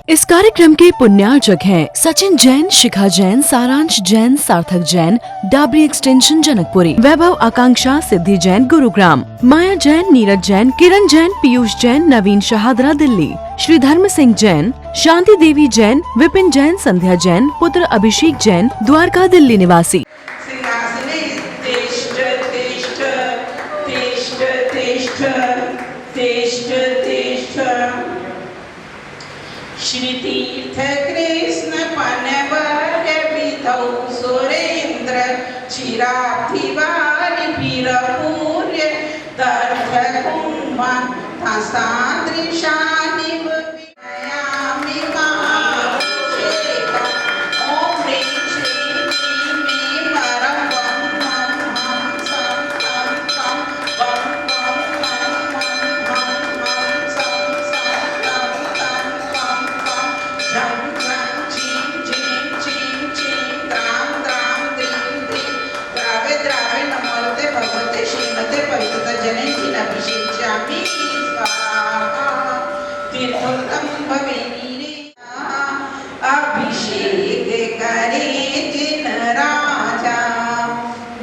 इस कार्यक्रम के पुण्यार्चक हैं सचिन जैन, शिखा जैन, सारांश जैन, सार्थक जैन, डाबरी एक्सटेंशन जनकपुरी, वैभव आकांक्षा, सिद्धि जैन गुरुग्राम, माया जैन, नीरज जैन, किरण जैन, पीयूष जैन, नवीन शहादरा दिल्ली, श्री धर्म सिंह जैन, शांति देवी जैन, विपिन जैन, संध्या जैन, पुत्र अभिषेक जैन, द्वारका दिल्ली निवासी। श्री तीर्थ कृष्ण पनवर विधौ सुरेंद्र चिराधिवारि वीरपूर्य दर्भ कुंभं तासादृशानि विनयामि महाभिषेकम्। ओम ह्रीं श्रीं क्लीं ऐं परं वं मं हं सं तं तं वं वं मं मं हं हं सं सं तं तं वं वं झं झं झीं झीं झीं झीं द्रां द्रां द्रीं द्रीं द्रावे द्रावे नमोते भगवते श्रीमते पवित्रजनैर्घृताभिषेच्यामि स्वाहा। तीर्थोत्तम भवे नीरे अभिषेक करे जिन राजा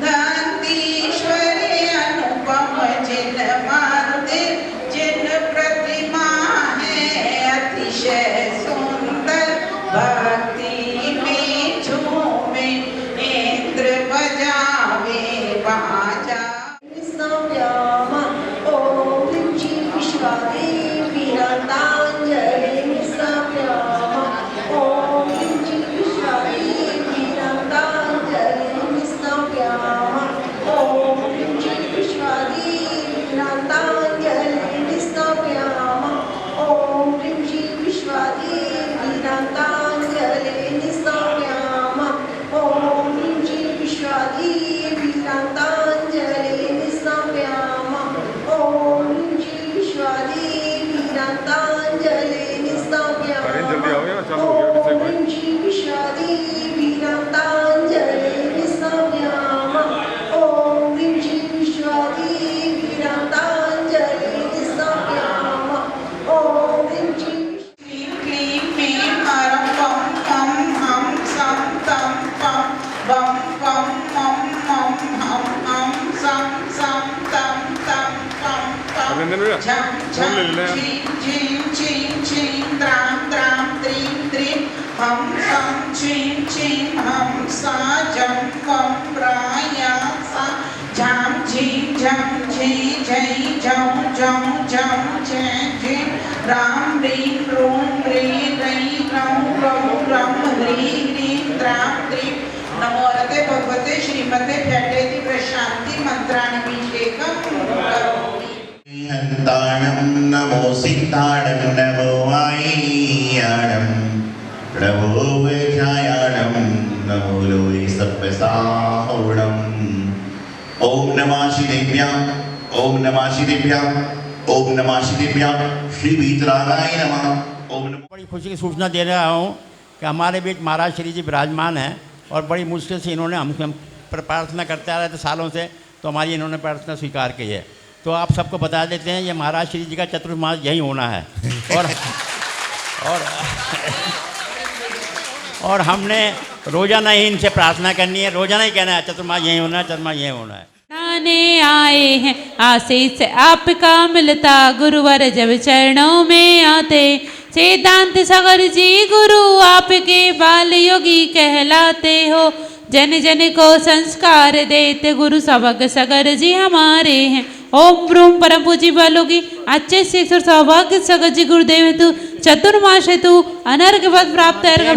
नंदीश्वरे अनुपम जिन मंदिर जिन प्रतिमा है अतिशय सुंदर भक्ति में झूमे इंद्र बजावे बाजा। झं झं झीं झीं झीं झीं द्रां द्रां द्रीं द्रीं हं सं झीं झीं हं सा जं वं प्राया सा झां झीं झं झी झै झं झं झं झै झीं रां ह्रीं रूं ह्रीं रैं रौं रौं रं ह्रीं ह्रीं द्रां द्रीं नमोते भगवते श्रीमते व्यटेति प्रशान्ति मंत्राभिषेकं करोमि। हन्ताणं नमो सिद्धाणं नमो वायाणं नमो वैषायाणं नमो लोये सर्वसाहुणम्। ओम नमः श्रीदेव्याम् ओम नमः श्रीदेव्याम् ओम नमः श्रीदेव्याम् श्री वीतरागाय नमः। ओम नमः। बड़ी खुशी की सूचना दे रहा हूँ कि हमारे बीच महाराज श्री जी विराजमान हैं और बड़ी मुश्किल से इन्होंने हम प्रार्थना करते आ रहे थे सालों से, तो हमारी इन्होंने प्रार्थना स्वीकार की है। तो आप सबको बता देते हैं ये महाराज श्री जी का चतुर्मास यही होना है और हमने रोजाना ही इनसे प्रार्थना करनी है, रोजाना ही कहना है चतुर्मास यही होना है, चतुर्मास यही होना है। आने आए हैं आशीष आपका मिलता गुरुवर जब चरणों में आते। सिद्धांत सागर जी गुरु आपके बाल योगी कहलाते हो। जन जन को संस्कार देते गुरु सबक सागर जी हमारे हैं। ओम ब्रूम परम पूजी वालों की अच्छे शिक्षक सौभाग्य सगर जी गुरुदेव हेतु चतुर्मास हेतु अनर्घ पद प्राप्त है।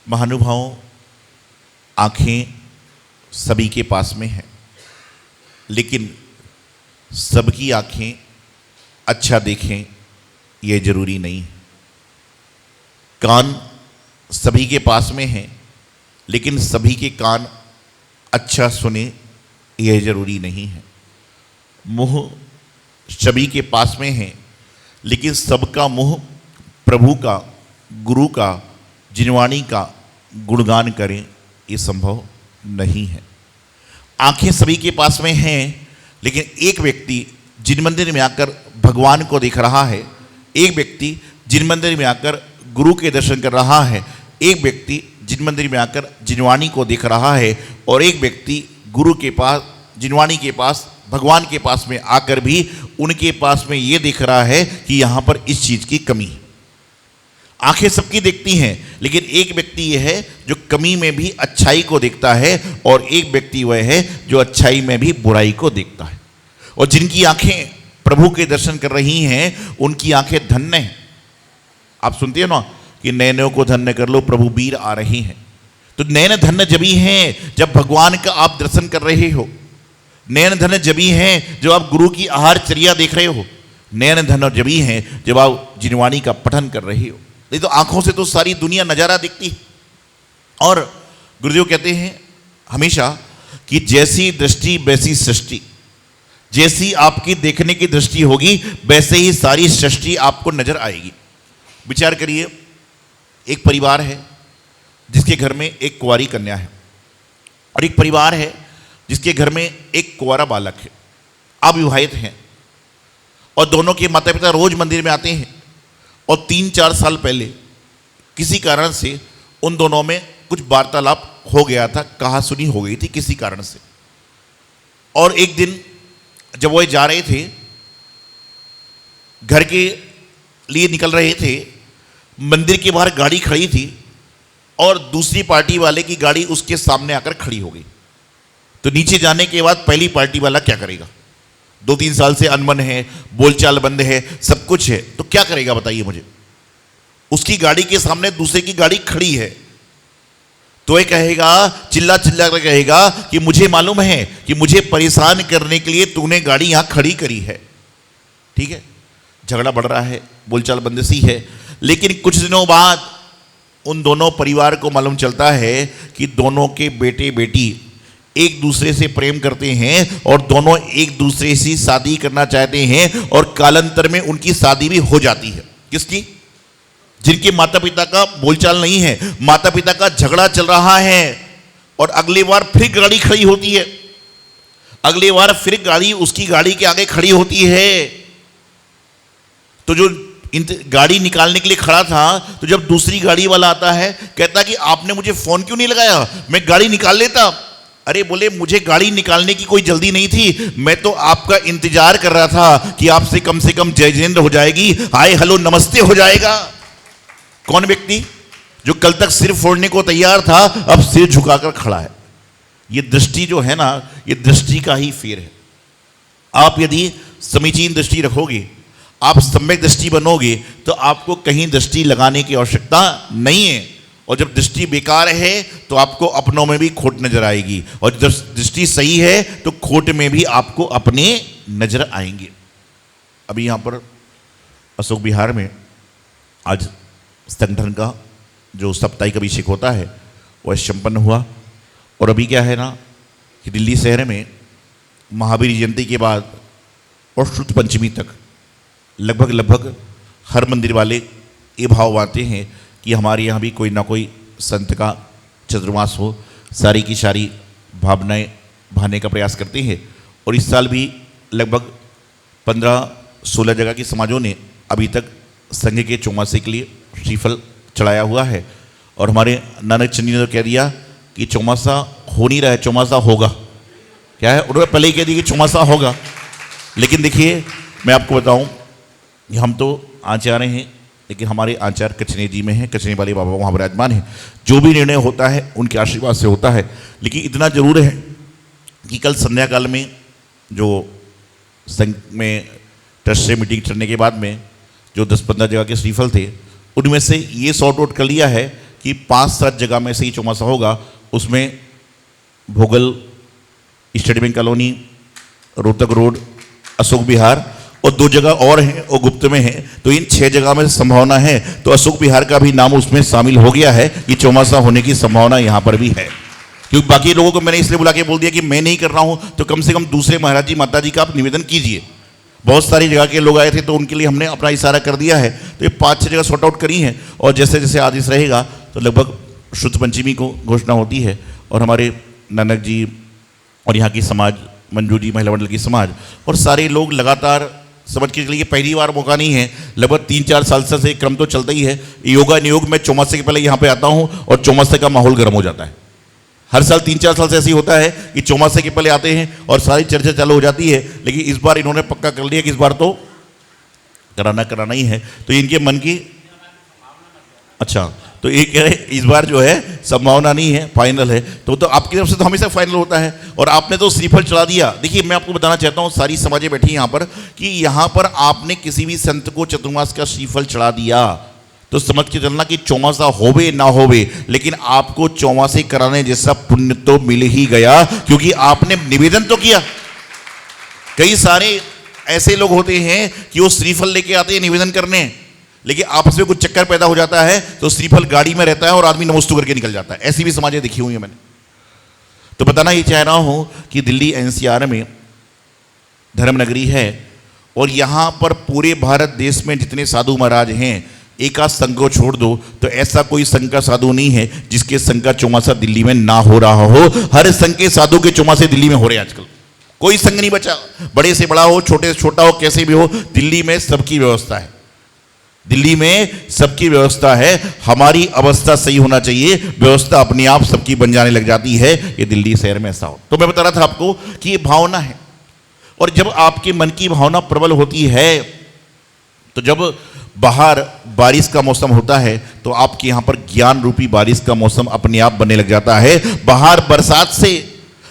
महानुभावों, आँखें सभी के पास में हैं, लेकिन सबकी आँखें अच्छा देखें ये जरूरी नहीं है। कान सभी के पास में हैं, लेकिन सभी के कान अच्छा सुने यह जरूरी नहीं है। मुंह सभी के पास में है, लेकिन सबका मुंह प्रभु का, गुरु का, जिनवाणी का गुणगान करें ये संभव नहीं है। आंखें सभी के पास में हैं, लेकिन एक व्यक्ति जिन मंदिर में आकर भगवान को देख रहा है, एक व्यक्ति जिन मंदिर में आकर गुरु के दर्शन कर रहा है, एक व्यक्ति जिन मंदिर में आकर जिनवाणी को देख रहा है, और एक व्यक्ति गुरु के पास, जिनवाणी के पास, भगवान के पास में आकर भी उनके पास में ये दिख रहा है कि यहाँ पर इस चीज़ की कमी है। आंखें सबकी देखती हैं, लेकिन एक व्यक्ति यह है जो कमी में भी अच्छाई को देखता है, और एक व्यक्ति वह है जो अच्छाई में भी बुराई को देखता है। और जिनकी आंखें प्रभु के दर्शन कर रही हैं, उनकी आंखें धन्य हैं। आप सुनते हो ना कि नैनों को धन्य कर लो, प्रभु वीर आ रही हैं। तो नैन धन्य जभी हैं जब भगवान का आप दर्शन कर रहे हो। नैन धन्य जभी हैं जब आप गुरु की आहारचर्या देख रहे हो। नैन धन्य जभी हैं जब आप जिनवाणी का पठन कर रहे हो। नहीं तो आंखों से तो सारी दुनिया नजारा दिखती है। और गुरुदेव कहते हैं हमेशा कि जैसी दृष्टि वैसी सृष्टि। जैसी आपकी देखने की दृष्टि होगी, वैसे ही सारी सृष्टि आपको नजर आएगी। विचार करिए, एक परिवार है जिसके घर में एक कुंवारी कन्या है, और एक परिवार है जिसके घर में एक कुंवारा बालक है। अविवाहित हैं, और दोनों के माता पिता रोज मंदिर में आते हैं। और 3-4 साल पहले किसी कारण से उन दोनों में कुछ वार्तालाप हो गया था, कहा सुनी हो गई थी किसी कारण से। और एक दिन जब वो जा रहे थे, घर के लिए निकल रहे थे, मंदिर के बाहर गाड़ी खड़ी थी और दूसरी पार्टी वाले की गाड़ी उसके सामने आकर खड़ी हो गई। तो नीचे जाने के बाद पहली पार्टी वाला क्या करेगा? 2-3 साल से अनबन है, बोलचाल बंद है, सब कुछ है, तो क्या करेगा बताइए मुझे। उसकी गाड़ी के सामने दूसरे की गाड़ी खड़ी है, तो ये कहेगा, चिल्ला चिल्ला कर कहेगा कि मुझे मालूम है कि मुझे परेशान करने के लिए तूने गाड़ी यहां खड़ी करी है। ठीक है, झगड़ा बढ़ रहा है, बोलचाल बंद सी है। लेकिन कुछ दिनों बाद उन दोनों परिवार को मालूम चलता है कि दोनों के बेटे बेटी एक दूसरे से प्रेम करते हैं, और दोनों एक दूसरे से शादी करना चाहते हैं, और कालांतर में उनकी शादी भी हो जाती है। किसकी? जिनके माता पिता का बोलचाल नहीं है, माता पिता का झगड़ा चल रहा है, और अगली बार फिर गाड़ी खड़ी होती है, अगली बार फिर गाड़ी उसकी गाड़ी के आगे खड़ी होती है। तो जो गाड़ी निकालने के लिए खड़ा था, तो जब दूसरी गाड़ी वाला आता है, कहता कि आपने मुझे फोन क्यों नहीं लगाया, मैं गाड़ी निकाल लेता। अरे बोले, मुझे गाड़ी निकालने की कोई जल्दी नहीं थी, मैं तो आपका इंतजार कर रहा था कि आपसे कम से कम जय जिनेंद्र हो जाएगी, हाय हेलो नमस्ते हो जाएगा। कौन व्यक्ति जो कल तक सिर फोड़ने को तैयार था, अब सिर झुकाकर खड़ा है। ये दृष्टि जो है ना, ये दृष्टि का ही फेर है। आप यदि समीचीन दृष्टि रखोगे, आप सम्यक दृष्टि बनोगे, तो आपको कहीं दृष्टि लगाने की आवश्यकता नहीं है। और जब दृष्टि बेकार है तो आपको अपनों में भी खोट नजर आएगी, और जब दृष्टि सही है तो खोट में भी आपको अपने नजर आएंगे। अभी यहाँ पर अशोक विहार में आज संगठन का जो साप्ताहिक अभिषेक होता है वह संपन्न हुआ। और अभी क्या है ना कि दिल्ली शहर में महावीर जयंती के बाद और शुद्ध पंचमी तक लगभग हर मंदिर वाले ये भाव बांधते हैं कि हमारे यहाँ भी कोई ना कोई संत का चतुर्मास हो। सारी की सारी भावनाएं भाने का प्रयास करते हैं। और इस साल भी लगभग 15-16 जगह के समाजों ने अभी तक संघ के चौमासे के लिए श्रीफल चढ़ाया हुआ है। और हमारे नानक चंदी ने तो कह दिया कि चौमासा हो नहीं रहा है, चौमासा होगा। क्या है, उन्होंने पहले ही कह दिया कि चौमासा होगा। लेकिन देखिए, मैं आपको बताऊं, हम तो आचार्य हैं, लेकिन हमारे आचार्य कचने जी में हैं, कचने वाले बाबा वहाँ विराजमान हैं। जो भी निर्णय होता है उनके आशीर्वाद से होता है। लेकिन इतना जरूर है कि कल संध्या काल में जो संघ में ट्रस्ट से मीटिंग चलने के बाद में जो 10-15 जगह के श्रीफल थे, उनमें से ये सॉर्ट आउट कर लिया है कि 5-7 जगह में से ही चौमासा होगा। उसमें Bhogal, state bank colony, Rohtak road, Ashok Vihar और 2 जगह और हैं वो गुप्त में हैं, तो इन 6 जगह में संभावना है। तो अशोक विहार का भी नाम उसमें शामिल हो गया है कि चौमासा होने की संभावना यहाँ पर भी है। क्योंकि बाकी लोगों को मैंने इसलिए बुला के बोल दिया कि मैं नहीं कर रहा हूँ, तो कम से कम दूसरे महाराज जी माता जी का आप निवेदन कीजिए। बहुत सारी जगह के लोग आए थे तो उनके लिए हमने अपना इशारा कर दिया है। तो ये 5-6 जगह सॉर्ट आउट करी हैं, और जैसे जैसे आदेश रहेगा तो लगभग शुद्ध पंचमी को घोषणा होती है। और हमारे नानक जी और यहाँ की समाज, मंजू जी महिला मंडल की समाज और सारे लोग लगातार, समझ के चलिए पहली बार मौका नहीं है, लगभग 3-4 साल से एक क्रम तो चलता ही है। योगा नियोग में चौमासे के पहले यहाँ पे आता हूँ और चौमासे का माहौल गर्म हो जाता है। हर साल 3-4 साल से ऐसे ही होता है कि चौमासे के पहले आते हैं और सारी चर्चा चालू हो जाती है। लेकिन इस बार इन्होंने पक्का कर लिया कि इस बार तो कराना ही है। तो इनके मन की, अच्छा, तो ये कह रहे इस बार जो है संभावना नहीं है, फाइनल है। तो आपकी तरफ से तो हमेशा फाइनल होता है। और आपने तो श्रीफल चढ़ा दिया। देखिए मैं आपको बताना चाहता हूँ, सारी समाजें बैठी यहाँ पर, कि यहाँ पर आपने किसी भी संत को चतुर्मास का श्रीफल चढ़ा दिया तो समझ के चलना कि चौमासा होवे ना होवे, लेकिन आपको चौमासे कराने जैसा पुण्य तो मिल ही गया, क्योंकि आपने निवेदन तो किया। कई सारे ऐसे लोग होते हैं कि वो श्रीफल लेके आते हैं निवेदन करने, लेकिन आपस में कुछ चक्कर पैदा हो जाता है तो श्रीफल गाड़ी में रहता है और आदमी नमस्तु करके निकल जाता है। ऐसी भी समाजें देखी हुई है मैंने। तो बताना ही चाह रहा हूं कि दिल्ली एनसीआर में धर्म नगरी है, और यहां पर पूरे भारत देश में जितने साधु महाराज हैं, एक आध संघ को छोड़ दो तो ऐसा कोई संघ का साधु नहीं है जिसके संघ का चौमासा दिल्ली में ना हो रहा हो। हर संघ के साधु के चौमासे दिल्ली में हो रहे हैं आजकल। कोई संघ नहीं बचा, बड़े से बड़ा हो, छोटे से छोटा हो, कैसे भी हो, दिल्ली में सबकी व्यवस्था है। दिल्ली में सबकी व्यवस्था है। हमारी अवस्था सही होना चाहिए, व्यवस्था अपने आप सबकी बन जाने लग जाती है। ये दिल्ली शहर में ऐसा हो। तो मैं बता रहा था आपको कि ये भावना है, और जब आपके मन की भावना प्रबल होती है, तो जब बाहर बारिश का मौसम होता है तो आपके यहां पर ज्ञान रूपी बारिश का मौसम अपने आप बनने लग जाता है। बाहर बरसात से,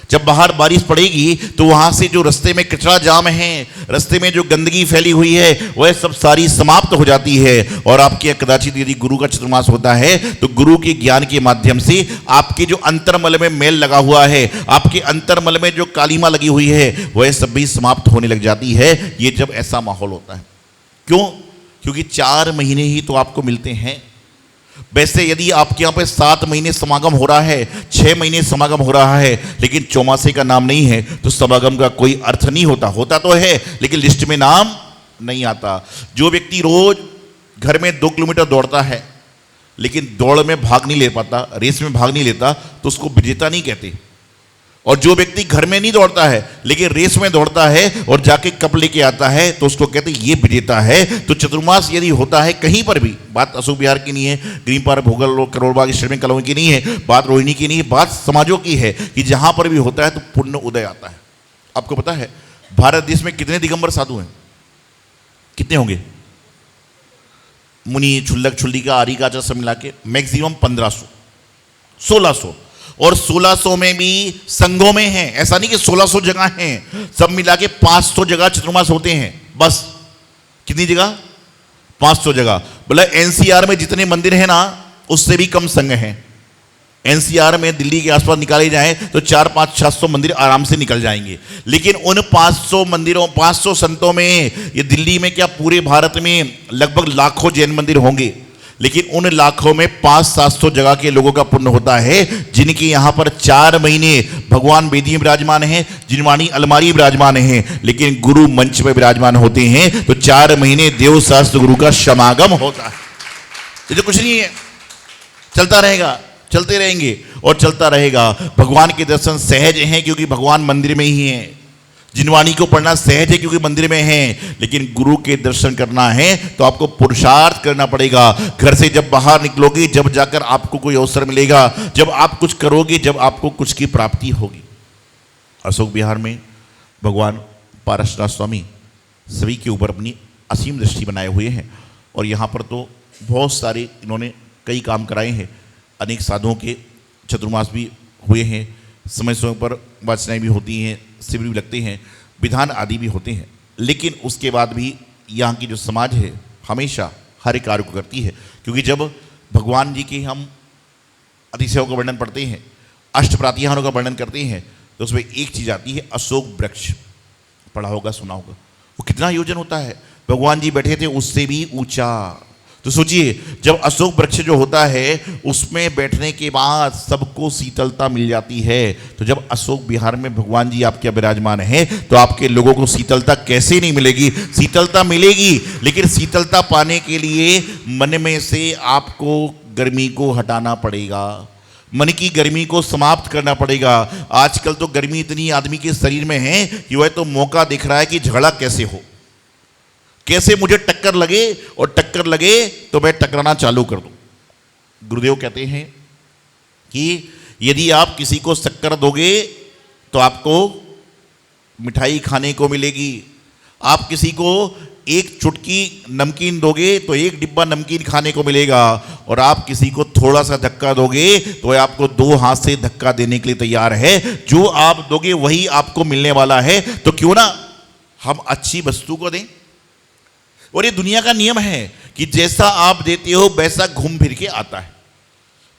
जब बाहर बारिश पड़ेगी तो वहां से जो रास्ते में कचरा जाम है, रास्ते में जो गंदगी फैली हुई है, वह सब सारी समाप्त हो जाती है। और आपके कदाचित यदि गुरु का चतुर्मास होता है तो गुरु के ज्ञान के माध्यम से आपके जो अंतर्मल में मेल लगा हुआ है, आपके अंतर्मल में जो कालीमा लगी हुई है, वह सब भी समाप्त होने लग जाती है। ये जब ऐसा माहौल होता है, क्यों? क्योंकि 4 महीने ही तो आपको मिलते हैं। वैसे यदि आपके यहाँ पे 7 महीने समागम हो रहा है, 6 महीने समागम हो रहा है, लेकिन चौमासे का नाम नहीं है, तो समागम का कोई अर्थ नहीं होता। होता तो है लेकिन लिस्ट में नाम नहीं आता। जो व्यक्ति रोज घर में 2 किलोमीटर दौड़ता है लेकिन दौड़ में भाग नहीं ले पाता, रेस में भाग नहीं लेता, तो उसको विजेता नहीं कहते। और जो व्यक्ति घर में नहीं दौड़ता है लेकिन रेस में दौड़ता है और जाके कप लेके आता है, तो उसको कहते हैं ये विजेता है। तो चतुर्मास यदि होता है कहीं पर भी, बात अशोक विहार की नहीं है, ग्रीन पार्क, भोगल, करोड़बाग, श्रमिक कॉलोनी की नहीं है, बात रोहिणी की नहीं है, बात समाजों की है कि जहां पर भी होता है तो पुण्य उदय आता है। आपको पता है भारत देश में कितने दिगंबर साधु हैं? कितने होंगे? मुनि, छुल्लक, छुल्लिका, आरी का सब मिला के मैक्सिमम 1500, 1600, और 1600 में भी संघों में हैं। ऐसा नहीं कि 1600 जगह हैं, सब मिला के 500 जगह चतुर्मास होते हैं बस। कितनी जगह? 500 जगह। बोला एनसीआर में जितने मंदिर हैं ना, उससे भी कम संघ हैं। एनसीआर में दिल्ली के आसपास निकाले जाएं तो 400-500-600 मंदिर आराम से निकल जाएंगे। लेकिन उन 500 मंदिरों, 500 संतों में, ये दिल्ली में क्या पूरे भारत में लगभग लाखों जैन मंदिर होंगे, लेकिन उन लाखों में 500-700 जगह के लोगों का पुण्य होता है जिनके यहाँ पर 4 महीने भगवान वेदी में विराजमान हैं, जिनवाणी अलमारी विराजमान हैं, लेकिन गुरु मंच में विराजमान होते हैं। तो 4 महीने देव शास्त्र गुरु का समागम होता है। ये तो कुछ नहीं है, चलता रहेगा, चलते रहेंगे और चलता रहेगा। भगवान के दर्शन सहज हैं क्योंकि भगवान मंदिर में ही हैं। जिनवाणी को पढ़ना सहज है क्योंकि मंदिर में है, लेकिन गुरु के दर्शन करना है तो आपको पुरुषार्थ करना पड़ेगा। घर से जब बाहर निकलोगे, जब जाकर आपको कोई अवसर मिलेगा, जब आप कुछ करोगे, जब आपको कुछ की प्राप्ति होगी। अशोक विहार में भगवान पारसनाथ स्वामी सभी के ऊपर अपनी असीम दृष्टि बनाए हुए हैं, और यहाँ पर तो बहुत सारे इन्होंने कई काम कराए हैं। अनेक साधुओं के चतुर्मास भी हुए हैं, समय समय पर वाचनाएँ भी होती हैं, शिविर भी लगते हैं, विधान आदि भी होते हैं। लेकिन उसके बाद भी यहाँ की जो समाज है हमेशा हर एक कार्य को करती है, क्योंकि जब भगवान जी के हम अतिशयों का वर्णन पढ़ते हैं, अष्ट प्रातिहारों का वर्णन करते हैं, तो उसमें एक चीज़ आती है अशोक वृक्ष। पढ़ा होगा, सुना होगा। वो कितना योजन होता है, भगवान जी बैठे थे उससे भी ऊंचा। तो सोचिए, जब अशोक वृक्ष जो होता है उसमें बैठने के बाद सबको शीतलता मिल जाती है, तो जब अशोक विहार में भगवान जी आपके विराजमान हैं तो आपके लोगों को शीतलता कैसे नहीं मिलेगी? शीतलता मिलेगी, लेकिन शीतलता पाने के लिए मन में से आपको गर्मी को हटाना पड़ेगा, मन की गर्मी को समाप्त करना पड़ेगा। आजकल तो गर्मी इतनी आदमी के शरीर में है कि वह तो मौका दिख रहा है कि झगड़ा कैसे हो, कैसे मुझे टक्कर लगे, और टक्कर लगे तो मैं टकराना चालू कर दूं। गुरुदेव कहते हैं कि यदि आप किसी को शक्कर दोगे तो आपको मिठाई खाने को मिलेगी, आप किसी को एक चुटकी नमकीन दोगे तो एक डिब्बा नमकीन खाने को मिलेगा, और आप किसी को थोड़ा सा धक्का दोगे तो वह आपको 2 हाथ से धक्का देने के लिए तैयार है। जो आप दोगे वही आपको मिलने वाला है, तो क्यों ना हम अच्छी वस्तु को दें। और ये दुनिया का नियम है कि जैसा आप देते हो वैसा घूम फिर के आता है।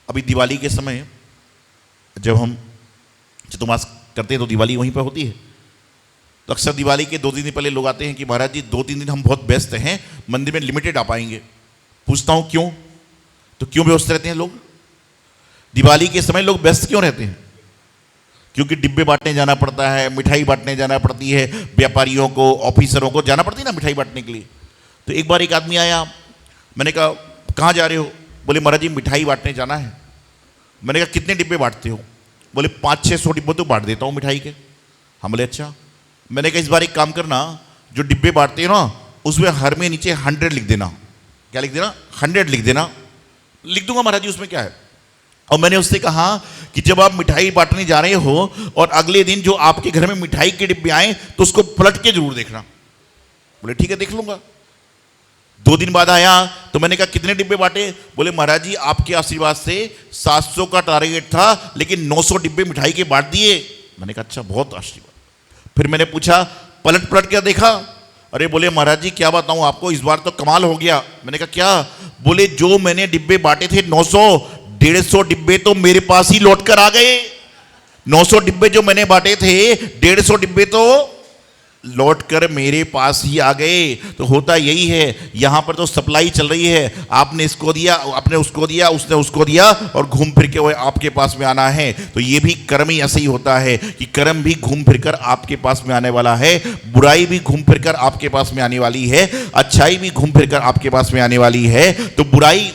अभी दिवाली के समय जब हम चतुर्मास करते हैं तो दिवाली वहीं पर होती है, तो अक्सर दिवाली के 2-3 दिन पहले लोग आते हैं कि महाराज जी 2-3 दिन हम बहुत व्यस्त हैं, मंदिर में लिमिटेड आ पाएंगे। पूछता हूं क्यों? तो क्यों व्यस्त रहते हैं लोग? दिवाली के समय लोग व्यस्त क्यों रहते हैं? क्योंकि डिब्बे बांटने जाना पड़ता है, मिठाई बांटने जाना पड़ती है, व्यापारियों को, ऑफिसरों को जाना पड़ती है ना मिठाई बांटने के लिए। तो एक बार एक आदमी आया, मैंने कहा कहाँ जा रहे हो? बोले महाराज जी मिठाई बांटने जाना है। मैंने कहा कितने डिब्बे बांटते हो? बोले 500-600 डिब्बे तो बांट देता हूँ मिठाई के। हम बोले अच्छा। मैंने कहा इस बार एक काम करना, जो डिब्बे बांटते हो ना उसमें हर में नीचे 100 लिख देना। क्या लिख देना? 100 लिख देना। लिख दूंगा महाराज जी, उसमें क्या है। और मैंने उससे कहा कि जब आप मिठाई बांटने जा रहे हो और अगले दिन जो आपके घर में मिठाई के डिब्बे आए तो उसको पलट के जरूर देखना। बोले ठीक है देख लूंगा। 2 दिन बाद आया तो मैंने कहा कितने डिब्बे बांटे? बोले महाराज जी आपके आशीर्वाद से 700 का टारगेट था, लेकिन 900 डिब्बे मिठाई के बांट दिए। मैंने कहा अच्छा बहुत आशीर्वाद। फिर मैंने पूछा पलट पलट क्या देखा? अरे बोले महाराज जी क्या बताऊं आपको, इस बार तो कमाल हो गया। मैंने कहा क्या? बोले जो मैंने डिब्बे बांटे थे 900, 150 डिब्बे तो मेरे पास ही लौट कर आ गए। 900 डिब्बे जो मैंने बांटे थे, 150 डिब्बे तो लौट कर मेरे पास ही आ गए। तो होता यही है, यहां पर तो सप्लाई चल रही है, आपने इसको दिया, आपने उसको दिया, उसने उसको दिया, और घूम फिर के वो आपके पास में आना है। तो ये भी कर्म ही ऐसे ही होता है कि कर्म भी घूम फिर कर आपके पास में आने वाला है, बुराई भी घूम फिर कर आपके पास में आने वाली है, अच्छाई भी घूम फिर कर आपके पास में आने वाली है। तो बुराई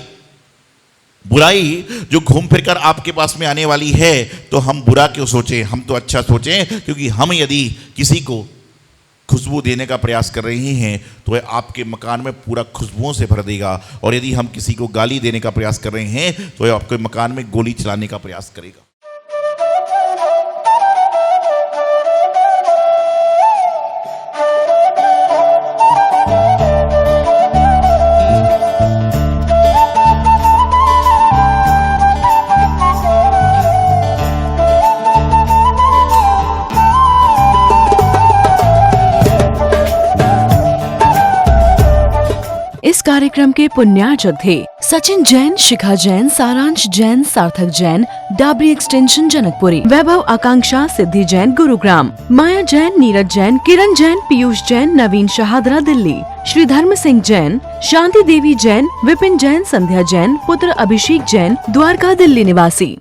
जो घूम फिर कर आपके पास में आने वाली है, तो हम बुरा क्यों सोचें, हम तो अच्छा सोचें। क्योंकि हम यदि किसी को खुशबू देने का प्रयास कर रहे हैं तो वह आपके मकान में पूरा खुशबुओं से भर देगा, और यदि हम किसी को गाली देने का प्रयास कर रहे हैं तो वह आपके मकान में गोली चलाने का प्रयास करेगा। इस कार्यक्रम के पुण्यार्चक थे सचिन जैन, शिखा जैन, सारांश जैन, सार्थक जैन, डाबरी एक्सटेंशन जनकपुरी, वैभव आकांक्षा सिद्धि जैन गुरुग्राम, माया जैन, नीरज जैन, किरण जैन, पीयूष जैन, नवीन शहादरा दिल्ली, श्री धर्म सिंह जैन, शांति देवी जैन, विपिन जैन, संध्या जैन, पुत्र अभिषेक जैन, द्वारका दिल्ली निवासी।